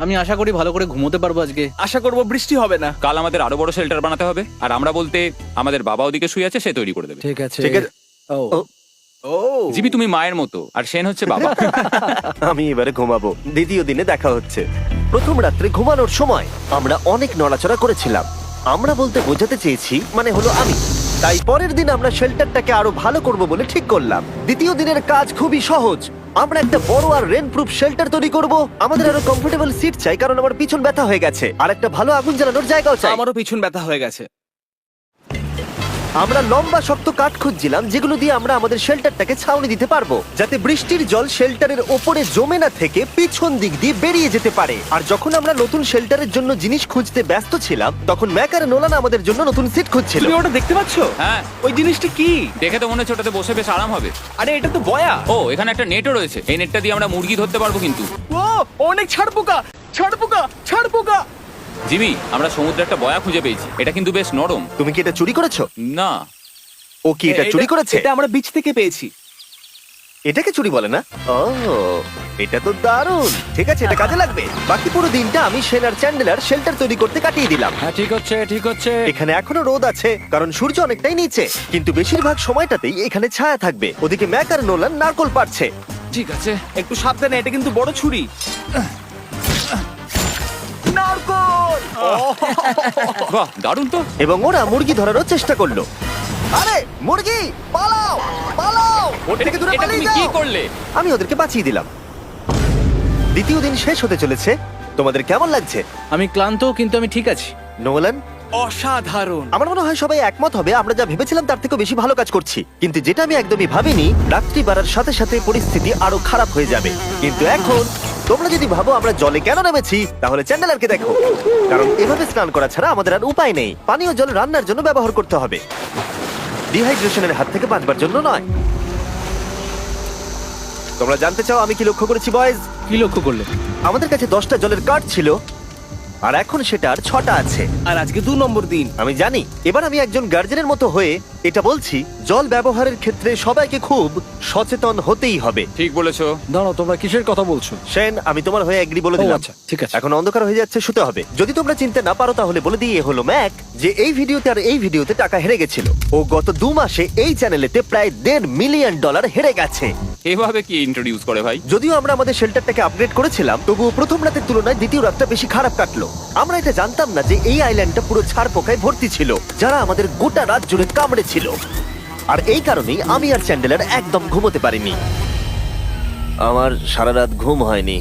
আমি আশা করি ভালো করে ঘুমোতে পারবো আজকে। আশা করব বৃষ্টি হবে না। কাল আমাদের আরো বড় শেল্টার বানাতে হবে, আর আমরা বলতে আমাদের বাবা ওদিকে শুয়ে আছে, সে তৈরি করে দেবে। ঠিক আছে। ঠিক আছে। ও ও। ও জিমি তুমি মায়ের মতো, আর সেন হচ্ছে বাবা। আমি এবারে ঘুমাবো, দ্বিতীয় দিনে দেখা হচ্ছে। প্রথম রাত্রে ঘুমানোর সময় আমরা অনেক নড়াচড়া করেছিলাম। আমরা বলতে বোঝাতে চেয়েছি মানে হলো আমি। তাই পরের দিন আমরা শেল্টারটাকে আরো ভালো করব বলে ঠিক করলাম। দ্বিতীয় দিনের কাজ খুবই সহজ। আমরা একটা বড় আর রেন প্রুফ শেল্টার তৈরি করব। আমাদের আরো কমফোর্টেবল সিট চাই, কারণ আমার পিছন ব্যথা হয়ে গেছে, আর একটা ভালো আগুন জ্বালানোর জায়গাও চাই। আমারও পিছন ব্যথা হয়ে গেছে। আমরা লম্বা শক্ত কাঠ খুঁজছিলাম যেগুলো দিয়ে আমরা আমাদের শেল্টারটাকে ছাউনি দিতে পারবো, যাতে বৃষ্টির জল শেল্টারের ওপরে জমে না থেকে পিছন দিক দিয়ে বেরিয়ে যেতে পারে। আর যখন আমরা নতুন শেল্টারের জন্য জিনিস খুঁজতে ব্যস্ত ছিলাম, তখন ম্যাক আর নোলান আমাদের জন্য নতুন সিট খুঁজছিল। তুমি ওটা দেখতে পাচ্ছো? হ্যাঁ, ওই জিনিসটা কি? দেখে তো মনে হচ্ছে ওটাতে বসে বেশ আরাম হবে। আরে এটা তো বয়া। ও, এখানে একটা নেটও রয়েছে, এই নেটটা দিয়ে আমরা মুরগি ধরতে পারবো। কিন্তু ও অনেক ছাড় পোকা, ছাড় পোকা, ছাড় পোকা। জিমি, আমরা সমুদ্রে একটা বয়া খুঁজে পেয়েছি, এটা কিন্তু বেশ নরম। তুমি কি এটা চুরি করেছো? না, ও কি এটা চুরি করেছে? এটা আমরা বিচ থেকে পেয়েছি। এটাকে চুরি বলে না? ও, এটা তো দারুণ। ঠিক আছে, এটা কাজে লাগবে। বাকি পুরো দিনটা আমি শেন আর চ্যান্ডেলার শেল্টার তৈরি করতে কাটিয়ে দিলাম। হ্যাঁ, ঠিক হচ্ছে ঠিক হচ্ছে। এখানে এখনো রোদ আছে, কারণ সূর্য অনেকটাই নিচে, কিন্তু বেশিরভাগ সময়টাতেই এখানে ছায়া থাকবে। ওদিকে ম্যাক আর নোলান নারকল পাড়ছে। ঠিক আছে। একটু সাবধানে, এটা কিন্তু বড় ছুরি। নারকল। বাহ, দারুণ তো। এবং ওরা মুরগি ধরারও চেষ্টা করলো। আরে মুরগি, পালাও পালাও, ওর থেকে দূরে এটা পালিয়ে তুমি কি যাও। করলে? আমি ওদেরকে বাঁচিয়ে দিলাম। দ্বিতীয় দিন শেষ হতে চলেছে। তোমাদের কেমন লাগছে? আমি ক্লান্ত, কিন্তু আমি ঠিক আছি। নোলান? অসাধারণ। আমার মনে হয় সবাই একমত হবে আমরা যা ভেবেছিলাম তার থেকে বেশি ভালো কাজ করছি। কিন্তু যেটা আমি একদমই ভাবিনি, রাত্রি বাড়ার সাথে সাথে পরিস্থিতি আরো খারাপ হয়ে যাবে। কিন্তু এখন তোমরা যদি ভাবো আমরা জলে কেন নেমেছি, তাহলে চ্যান্ডেলারকে দেখো। কারণ এভাবে স্নান করা ছাড়া আমাদের আর উপায় নেই। পানীয় জল রান্নার জন্য ব্যবহার করতে হবে, ডিহাইড্রেশনের হাত থেকে বাঁচবার জন্য নয়। তোমরা জানতে চাও আমি কি লক্ষ্য করেছি বয়েজ? কি লক্ষ্য করলে? আমাদের কাছে 10টা জলের কার্ড ছিল, আর এখন সেটা আর 6টা আছে। আর আজকে 2 নম্বর দিন। আমি জানি। এবার আমি একজন গার্জেনের মতো হয়ে এটা বলছি, জল ব্যবহারের ক্ষেত্রে সবাইকে খুব সচেতন হতেই হবে। ঠিক বলেছো। দাঁড়াও, তোমরা কিসের কথা বলছো? সেন, আমি তোমার হয়ে এগ্রি বলে ও, দিলাম। আচ্ছা, ঠিক আছে। এখন অন্ধকার হয়ে যাচ্ছে, শুতে হবে। যদি তোমরা চিনতে না পারো তাহলে বলে দিয়ে হলো ম্যাক, যে এই ভিডিওতে আর এই ভিডিওতে টাকা হেরে গেছিল। ও গত 2 মাসে এই চ্যানেলেতে প্রায় $1.5 মিলিয়ন হেরে গেছে। এভাবে কি ইন্ট্রোডিউস করে ভাই? যদিও আমরা আমাদের শেল্টারটাকে আপগ্রেড করেছিলাম, তবুও প্রথম রাতের তুলনায় দ্বিতীয় রাতটা বেশি খারাপ কাটলো। আমরা এটা জানতাম না যে এই আইল্যান্ডটা পুরো ছাড় পোকায় ভর্তি ছিল, যারা আমাদের গোটা রাত জুড়ে কামড়েছিল। আর এই কারণেই আমি আর চ্যান্ডেলার একদম ঘুমোতে পারিনি। আমার সারা রাত ঘুম হয়নি।